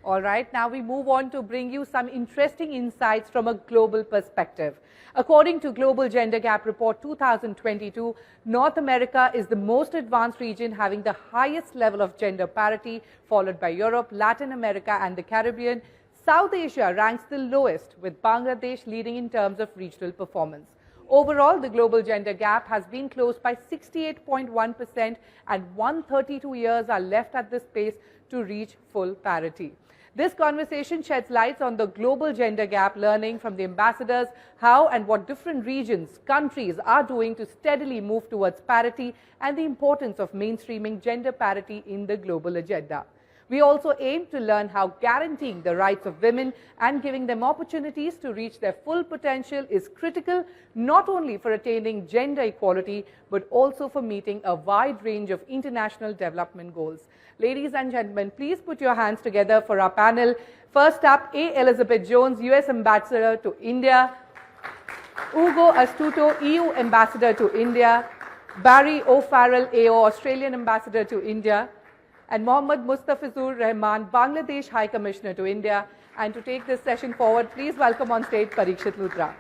All right, now we move on to bring you some interesting insights from a global perspective. According to Global Gender Gap Report 2022, North America is the most advanced region having the highest level of gender parity, followed by Europe, Latin America and the Caribbean. South Asia ranks the lowest, with Bangladesh leading in terms of regional performance. Overall, the global gender gap has been closed by 68.1% and 132 years are left at this pace to reach full parity. This conversation sheds light on the global gender gap, learning from the ambassadors how and what different regions, countries are doing to steadily move towards parity and the importance of mainstreaming gender parity in the global agenda. We also aim to learn how guaranteeing the rights of women and giving them opportunities to reach their full potential is critical not only for attaining gender equality but also for meeting a wide range of international development goals. Ladies and gentlemen, please put your hands together for our panel. First up, A. Elizabeth Jones, US Ambassador to India; Ugo Astuto, EU Ambassador to India; Barry O'Farrel, AO, Australian Ambassador to India; and Mohammad Mustafizur Rahman, Bangladesh High Commissioner to India. And to take this session forward, please welcome on stage Parikshit Luthra.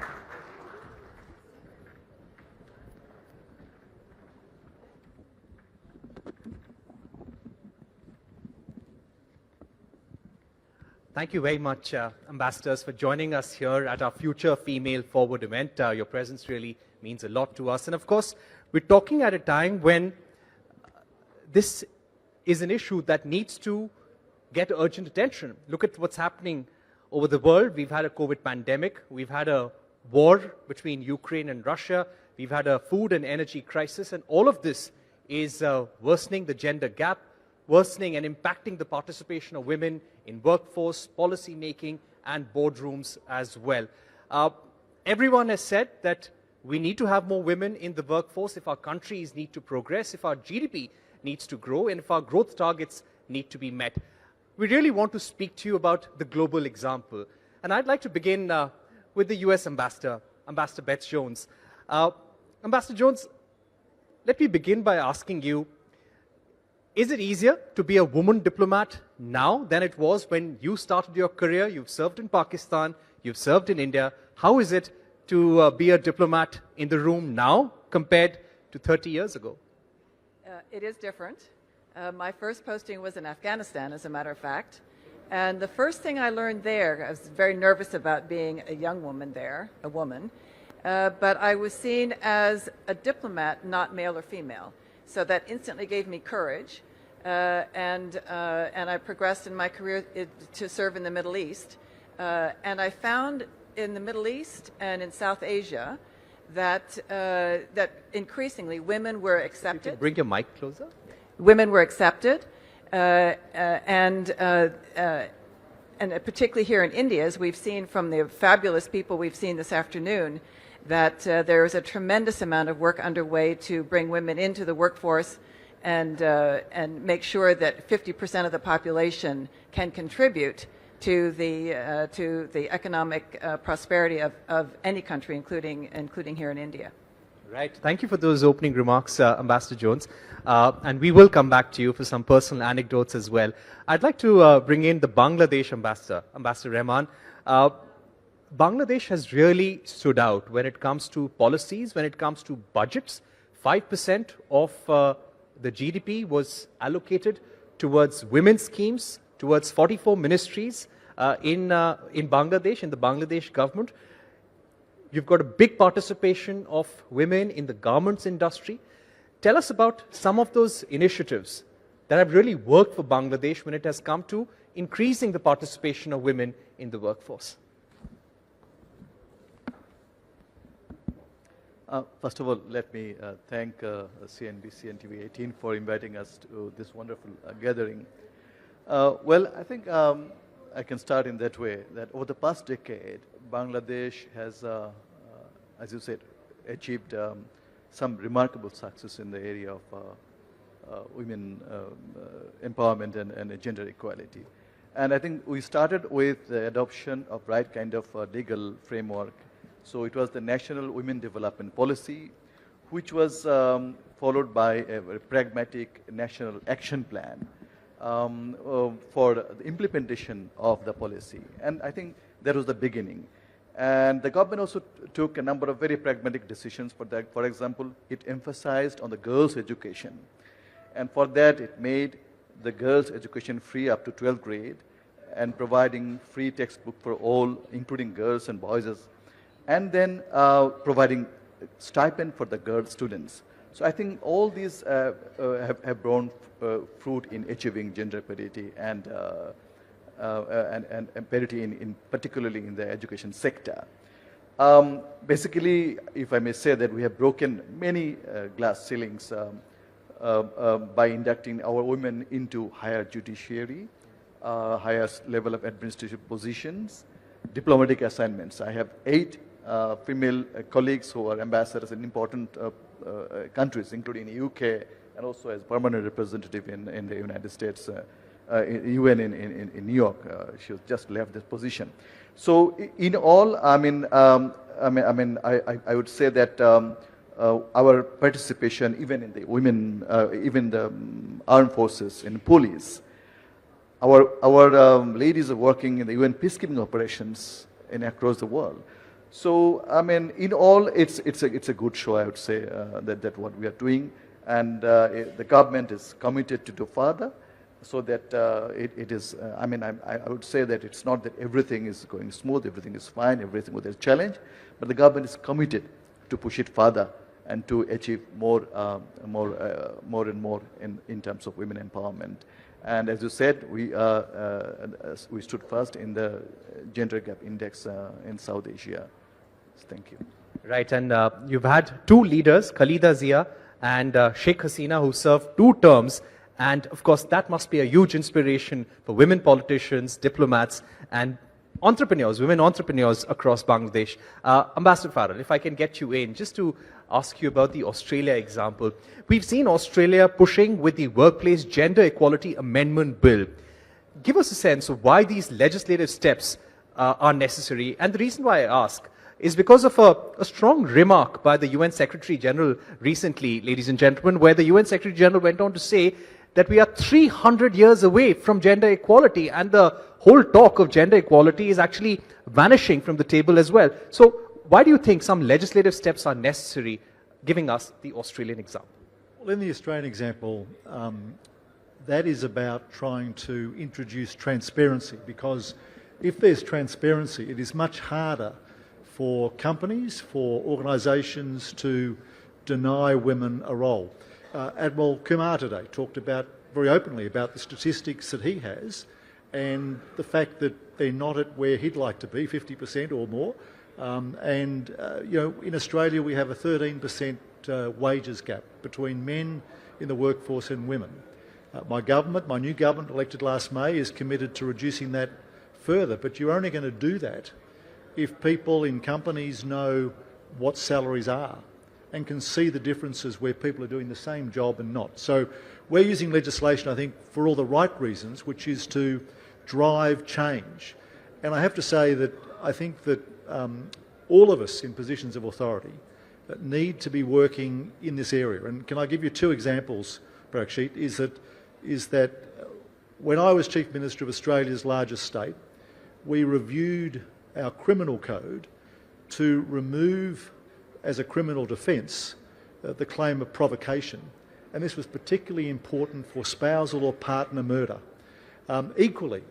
Thank you very much, ambassadors, for joining us here at our Future Female Forward event. Your presence really means a lot to us. And of course, we're talking at a time when this is an issue that needs to get urgent attention. Look at what's happening over the world. We've had a COVID pandemic. We've had a war between Ukraine and Russia. We've had a food and energy crisis. And all of this is worsening the gender gap, worsening and impacting the participation of women in workforce, policy making, and boardrooms as well. Everyone has said that we need to have more women in the workforce if our countries need to progress, if our GDP needs to grow, and if our growth targets need to be met. We really want to speak to you about the global example. And I'd like to begin with the US Ambassador, Ambassador Beth Jones. Ambassador Jones, let me begin by asking you, is it easier to be a woman diplomat now than it was when you started your career? You've served in Pakistan, you've served in India. How is it to be a diplomat in the room now compared to 30 years ago? It is different. My first posting was in Afghanistan, as a matter of fact. And the first thing I learned there, I was very nervous about being a young woman there, a woman, but I was seen as a diplomat, not male or female. So that instantly gave me courage, and I progressed in my career to serve in the Middle East. And I found in the Middle East and in South Asia that that increasingly women were accepted. You can bring your mic closer. Women were accepted, and particularly here in India, as we've seen from the fabulous people we've seen this afternoon, that there is a tremendous amount of work underway to bring women into the workforce and make sure that 50% of the population can contribute to the economic prosperity of any country, including here in India. Right. Thank you for those opening remarks, Ambassador Jones. And we will come back to you for some personal anecdotes as well. I'd like to bring in the Bangladesh Ambassador, Ambassador Rahman. Bangladesh has really stood out when it comes to policies, when it comes to budgets. 5% of the GDP was allocated towards women's schemes, towards 44 ministries in Bangladesh, in the Bangladesh government. You've got a big participation of women in the garments industry. Tell us about some of those initiatives that have really worked for Bangladesh when it has come to increasing the participation of women in the workforce. First of all, let me thank CNBC and TV18 for inviting us to this wonderful gathering. Well, I think I can start in that way, that over the past decade, Bangladesh has, as you said, achieved some remarkable success in the area of women empowerment and gender equality. And I think we started with the adoption of right kind of legal framework. So it was the National Women Development Policy, which was followed by a very pragmatic national action plan, for the implementation of the policy. And I think that was the beginning. And the government also took a number of very pragmatic decisions for that. For example, it emphasized on the girls' education. And for that, it made the girls' education free up to 12th grade and providing free textbook for all, including girls and boys, and then providing stipend for the girl students. So I think all these have borne fruit in achieving gender parity and parity in particularly in the education sector. Basically, if I may say that we have broken many glass ceilings by inducting our women into higher judiciary, higher level of administrative positions, diplomatic assignments. I have 8 female colleagues who are ambassadors in important countries, including the UK, and also as permanent representative in the United States, UN in New York. She has just left this position. So in all, I would say that our participation, even in the women, even the armed forces, in police, our ladies are working in the UN peacekeeping operations across the world. So in all, it's a good show, I would say, that what we are doing, and the government is committed to do further, so that it is. I would say that it's not that everything is going smooth, everything is fine, everything with a challenge, but the government is committed to push it further and to achieve more and more in terms of women empowerment. And as you said, we stood first in the gender gap index in South Asia. Thank you. Right, and you've had 2 leaders, Khalida Zia and Sheikh Hasina, who served 2 terms. And of course, that must be a huge inspiration for women politicians, diplomats, and entrepreneurs, women entrepreneurs across Bangladesh. Ambassador O'Farrel, if I can get you in, just to ask you about the Australia example. We've seen Australia pushing with the Workplace Gender Equality Amendment Bill. Give us a sense of why these legislative steps are necessary. And the reason why I ask is because of a strong remark by the UN Secretary General recently, ladies and gentlemen, where the UN Secretary General went on to say that we are 300 years away from gender equality, and the whole talk of gender equality is actually vanishing from the table as well. So why do you think some legislative steps are necessary, giving us the Australian example? Well, in the Australian example, that is about trying to introduce transparency, because if there's transparency, it is much harder for companies, for organisations to deny women a role. Admiral Kumar today talked very openly about the statistics that he has and the fact that they're not at where he'd like to be, 50% or more. In Australia we have a 13% wages gap between men in the workforce and women. My new government elected last May, is committed to reducing that further, but you're only going to do that if people in companies know what salaries are and can see the differences where people are doing the same job and not. So we're using legislation, I think, for all the right reasons, which is to drive change. And I have to say that I think that all of us in positions of authority need to be working in this area. And can I give you 2 examples, Parikshit, is that when I was Chief Minister of Australia's largest state, we reviewed our criminal code to remove as a criminal defence the claim of provocation. And this was particularly important for spousal or partner murder. Equally,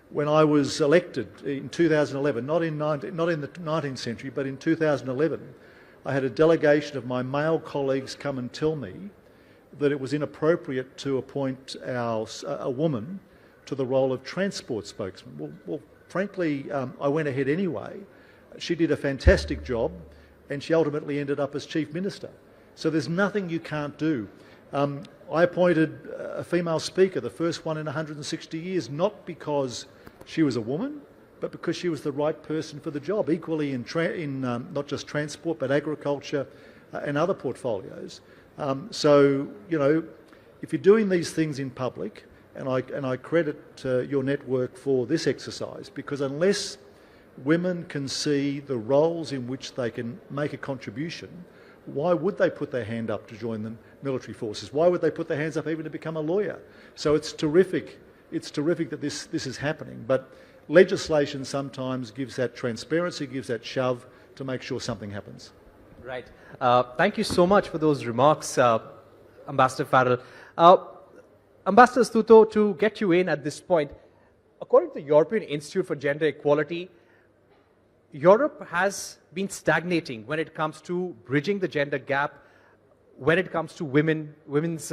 when I was elected in 2011, not in the 19th century, but in 2011, I had a delegation of my male colleagues come and tell me that it was inappropriate to appoint a woman to the role of transport spokesman. Well, frankly, I went ahead anyway. She did a fantastic job, and she ultimately ended up as Chief Minister. So there's nothing you can't do. I appointed a female speaker, the first one in 160 years, not because she was a woman, but because she was the right person for the job. Equally in not just transport, but agriculture and other portfolios. So, if you're doing these things in public, and I credit your network for this exercise, because unless women can see the roles in which they can make a contribution, why would they put their hand up to join the military forces? Why would they put their hands up even to become a lawyer? So it's terrific it's terrific that this is happening. But legislation sometimes gives that transparency, gives that shove to make sure something happens. Right. Thank you so much for those remarks, Ambassador Farrell. Ambassador Astuto, to get you in at this point, according to the European Institute for Gender Equality, Europe has been stagnating when it comes to bridging the gender gap, when it comes to women's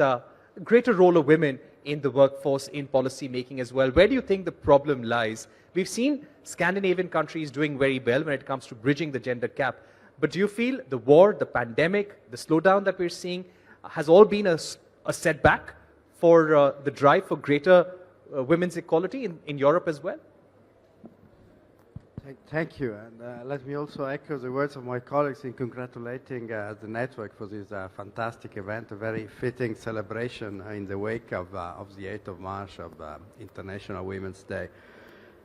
greater role of women in the workforce, in policy making as well. Where do you think the problem lies? We've seen Scandinavian countries doing very well when it comes to bridging the gender gap. But do you feel the war, the pandemic, the slowdown that we're seeing has all been a setback for the drive for greater women's equality in Europe as well? Thank you. And let me also echo the words of my colleagues in congratulating the network for this fantastic event, a very fitting celebration in the wake of the 8th of March of International Women's Day.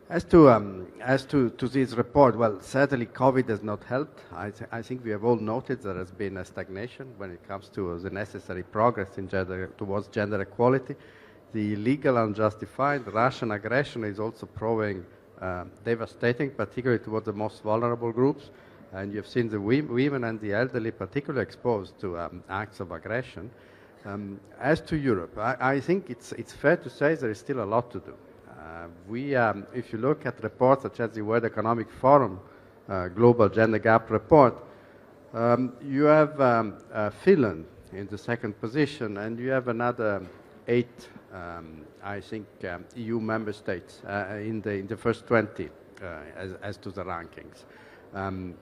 As to this report, well, certainly COVID has not helped. I think we have all noted there has been a stagnation when it comes to the necessary progress in towards gender equality. The illegal, unjustified Russian aggression is also proving devastating, particularly towards the most vulnerable groups. And you've seen the women and the elderly particularly exposed to acts of aggression. As to Europe, I think it's fair to say there is still a lot to do. If you look at reports such as the World Economic Forum Global Gender Gap Report, you have Finland in the second position, and you have another 8, I think, EU member states in the first 20 as to the rankings.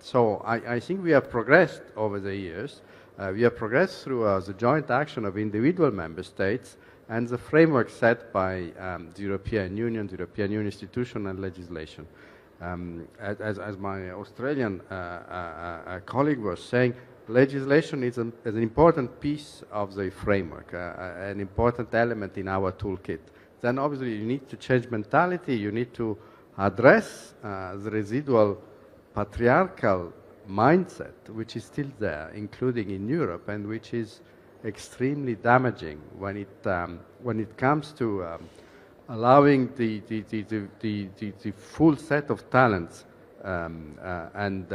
So I think we have progressed over the years. We have progressed through the joint action of individual member states and the framework set by the European Union, the European Union institution and legislation. As my Australian colleague was saying, legislation is an important piece of the framework, an important element in our toolkit. Then obviously you need to change mentality, you need to address the residual patriarchal mindset which is still there, including in Europe, and which is extremely damaging when it comes to allowing the full set of talents and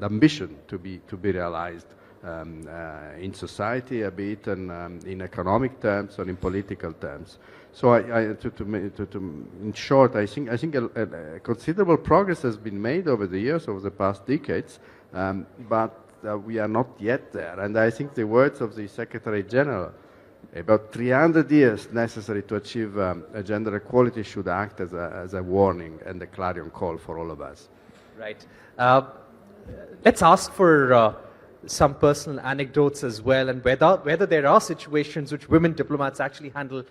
ambition to be realized in society, be it in economic terms or in political terms. So, in short, I think a considerable progress has been made over the years, over the past decades, but we are not yet there. And I think the words of the Secretary General about 300 years necessary to achieve gender equality should act as a warning and a clarion call for all of us. Right. Let's ask for some personal anecdotes as well, and whether there are situations which women diplomats actually handle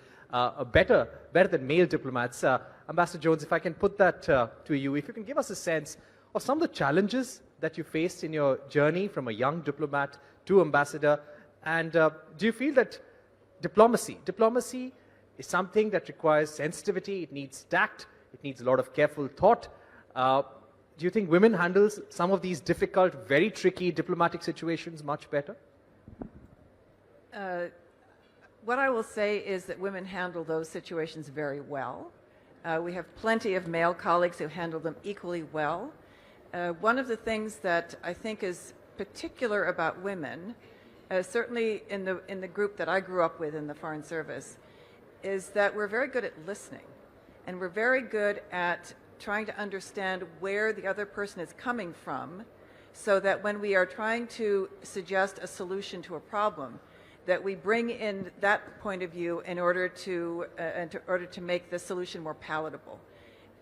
better than male diplomats. Ambassador Jones, if I can put that to you, if you can give us a sense of some of the challenges that you faced in your journey from a young diplomat to ambassador, and do you feel that diplomacy is something that requires sensitivity, it needs tact, it needs a lot of careful thought? Do you think women handle some of these difficult, very tricky diplomatic situations much better? What I will say is that women handle those situations very well. We have plenty of male colleagues who handle them equally well. One of the things that I think is particular about women, certainly in the group that I grew up with in the Foreign Service, is that we're very good at listening, and we're very good at trying to understand where the other person is coming from, so that when we are trying to suggest a solution to a problem, that we bring in that point of view in order to make the solution more palatable.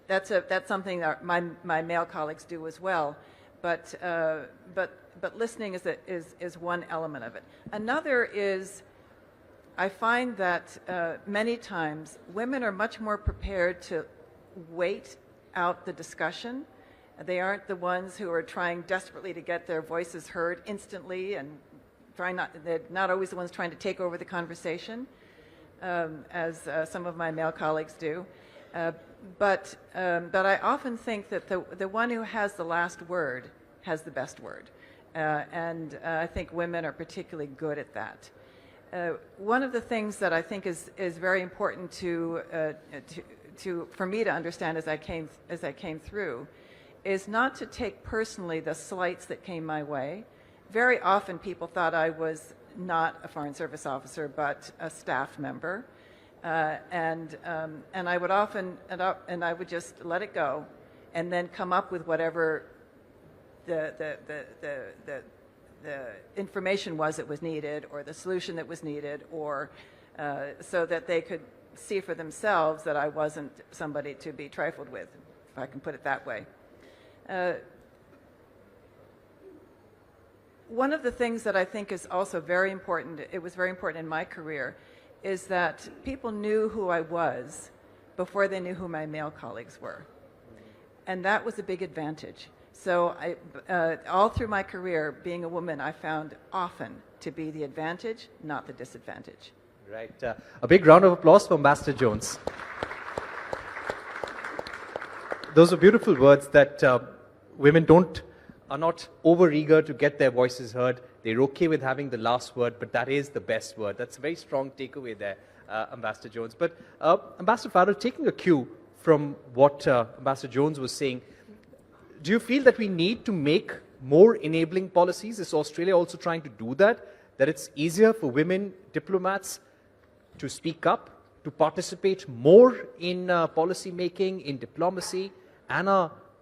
That's something that my male colleagues do as well, but listening is one element of it. Another is, I find that many times women are much more prepared to wait out the discussion. They aren't the ones who are trying desperately to get their voices heard instantly, and they're not always the ones trying to take over the conversation, as some of my male colleagues do. But I often think that the one who has the last word has the best word. And I think women are particularly good at that. One of the things that I think is very important for me to understand as I came through is not to take personally the slights that came my way. Very often people thought I was not a Foreign Service officer but a staff member, and I would often and I would just let it go, and then come up with whatever the information was that was needed, or the solution that was needed, or so that they could see for themselves that I wasn't somebody to be trifled with, if I can put it that way. One of the things that I think is also very important, it was very important in my career, is that people knew who I was before they knew who my male colleagues were. And that was a big advantage. So all through my career, being a woman, I found often to be the advantage, not the disadvantage. Right. A big round of applause for Ambassador Jones. Those are beautiful words that women are not over-eager to get their voices heard. They're okay with having the last word, but that is the best word. That's a very strong takeaway there, Ambassador Jones. But Ambassador Farrell, taking a cue from what Ambassador Jones was saying, do you feel that we need to make more enabling policies? Is Australia also trying to do that? That it's easier for women diplomats to speak up, to participate more in policy making, in diplomacy, and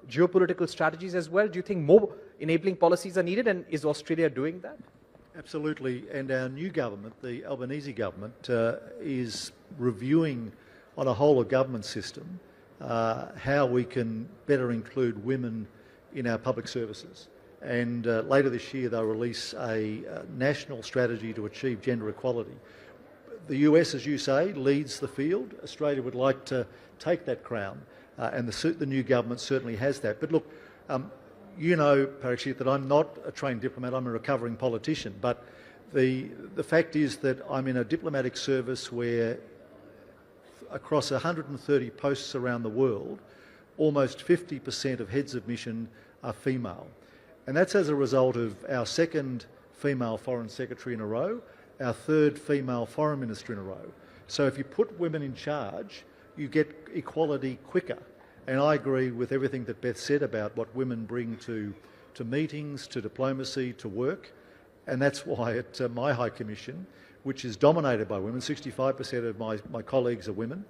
geopolitical strategies as well? Do you think more enabling policies are needed, and is Australia doing that? Absolutely, and our new government, the Albanese government, is reviewing on a whole of government system how we can better include women in our public services. And later this year they'll release a national strategy to achieve gender equality. The US, as you say, leads the field. Australia would like to take that crown, and the new government certainly has that. But look, you know, Parikshit, that I'm not a trained diplomat, I'm a recovering politician, but the fact is that I'm in a diplomatic service where across 130 posts around the world, almost 50% of heads of mission are female. And that's as a result of our second female foreign secretary in a row, our third female foreign minister in a row. So if you put women in charge, you get equality quicker. And I agree with everything that Beth said about what women bring to meetings, to diplomacy, to work. And that's why at my High Commission, which is dominated by women, 65% of my colleagues are women,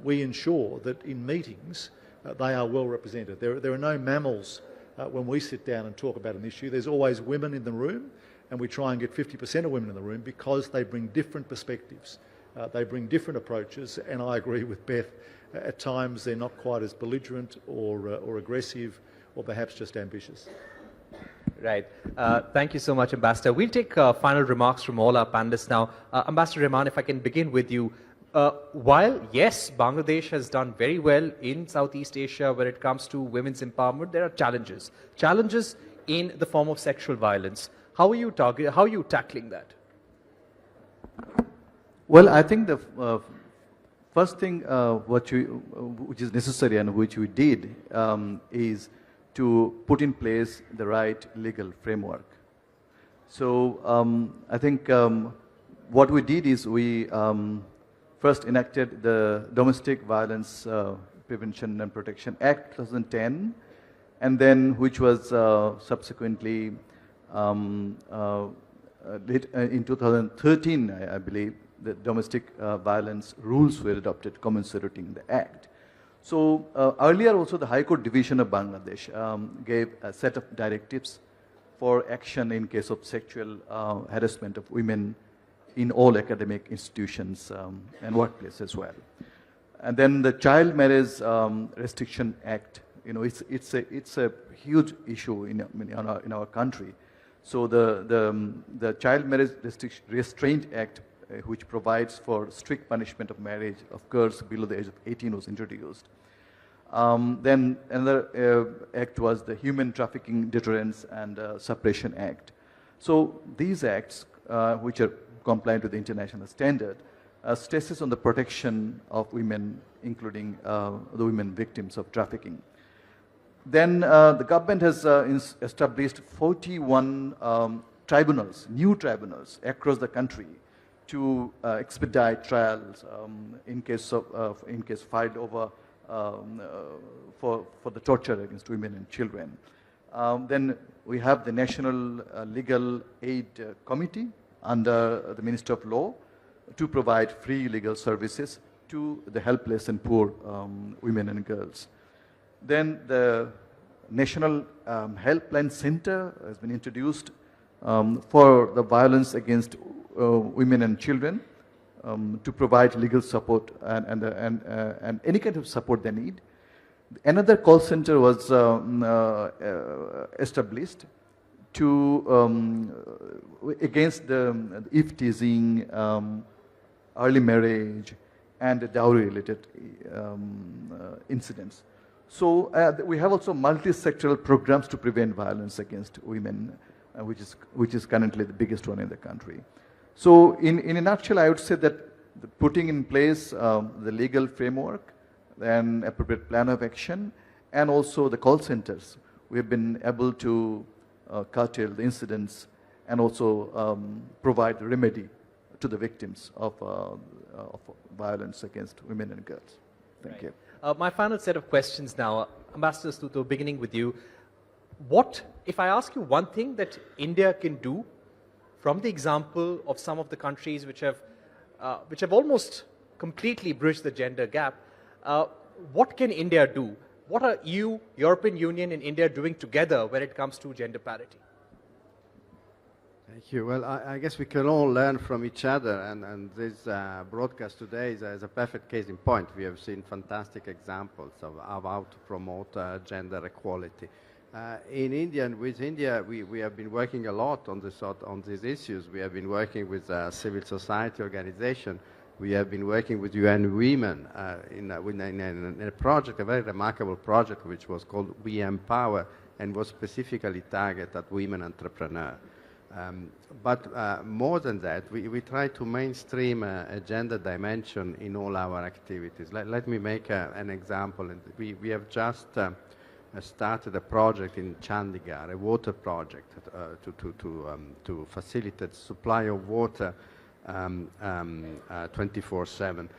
we ensure that in meetings they are well represented. There are no mammals when we sit down and talk about an issue. There's always women in the room, and we try and get 50% of women in the room because they bring different perspectives. They bring different approaches, and I agree with Beth. At times they're not quite as belligerent or aggressive, or perhaps just ambitious. Right. Thank you so much, Ambassador. We'll take final remarks from all our panelists now. Ambassador Rahman, if I can begin with you. While, yes, Bangladesh has done very well in Southeast Asia when it comes to women's empowerment, there are challenges. Challenges in the form of sexual violence. How are you tackling that? Well, I think the first thing which is necessary and which we did is to put in place the right legal framework. So I think what we did is we first enacted the Domestic Violence Prevention and Protection Act 2010, and then which was subsequently in 2013, I believe, the domestic violence rules were adopted commensurating the act. So earlier also the High Court Division of Bangladesh gave a set of directives for action in case of sexual harassment of women in all academic institutions and workplace as well. And then the Child Marriage Restriction Act, you know, it's a huge issue in our country. So the Child Marriage Restraint Act, which provides for strict punishment of marriage of girls below the age of 18, was introduced. Then another act was the Human Trafficking Deterrence and Suppression Act. So these acts, which are compliant with the international standard, stresses on the protection of women, including the women victims of trafficking. Then the government has established 41 tribunals, new tribunals across the country to expedite trials in case filed over for the torture against women and children. Then we have the National Legal Aid Committee under the Minister of Law to provide free legal services to the helpless and poor women and girls. Then the National Helpline Center has been introduced for the violence against women and children to provide legal support and any kind of support they need. Another call center was established to against the eve-teasing, early marriage, and dowry-related incidents. So we have also multi-sectoral programs to prevent violence against women, which is currently the biggest one in the country. So in a nutshell, I would say that putting in place the legal framework, then appropriate plan of action, and also the call centers, we have been able to curtail the incidents and also provide remedy to the victims of violence against women and girls. Thank you. My final set of questions now, Ambassador Astuto, beginning with you. What, if I ask you one thing that India can do from the example of some of the countries which have almost completely bridged the gender gap, what can India do? What are EU, European Union and India doing together when it comes to gender parity? Thank you. Well, I guess we can all learn from each other, and this broadcast today is a perfect case in point. We have seen fantastic examples of how to promote gender equality. In India and with India, we have been working a lot on these issues. We have been working with civil society organization. We have been working with UN Women in a project, a very remarkable project, which was called We Empower, and was specifically targeted at women entrepreneurs. But more than that, we try to mainstream a gender dimension in all our activities. Let me make an example. We have just started a project in Chandigarh, a water project to facilitate supply of water 24/7.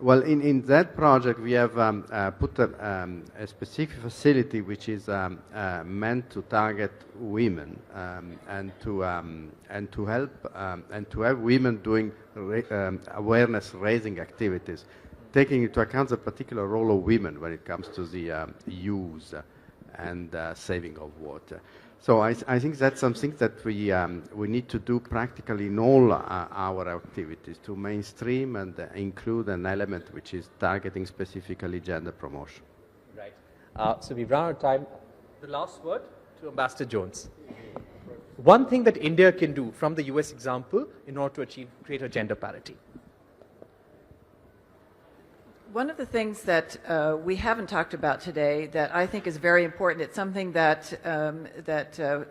Well, in that project, we have put a specific facility which is meant to target women and to help and to have women doing awareness-raising activities, taking into account the particular role of women when it comes to the use and saving of water. So I think that's something that we need to do practically in all our activities, to mainstream and include an element which is targeting specifically gender promotion. Right. So we've run out of time. The last word to Ambassador Jones. One thing that India can do from the US example in order to achieve greater gender parity. One of the things that we haven't talked about today that I think is very important, it's something that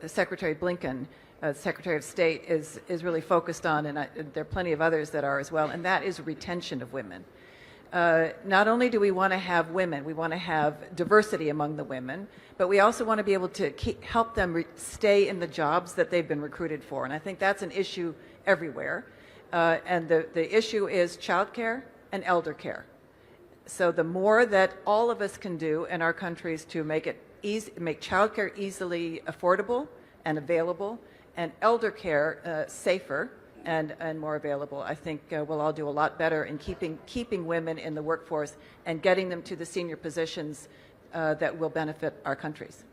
Secretary Blinken, Secretary of State, is really focused on, and there are plenty of others that are as well, and that is retention of women. Not only do we want to have women, we want to have diversity among the women, but we also want to be able to help them stay in the jobs that they've been recruited for, and I think that's an issue everywhere. And the issue is childcare and elder care. So the more that all of us can do in our countries to make childcare easily affordable and available, and elder care safer and more available, I think we'll all do a lot better in keeping women in the workforce and getting them to the senior positions that will benefit our countries.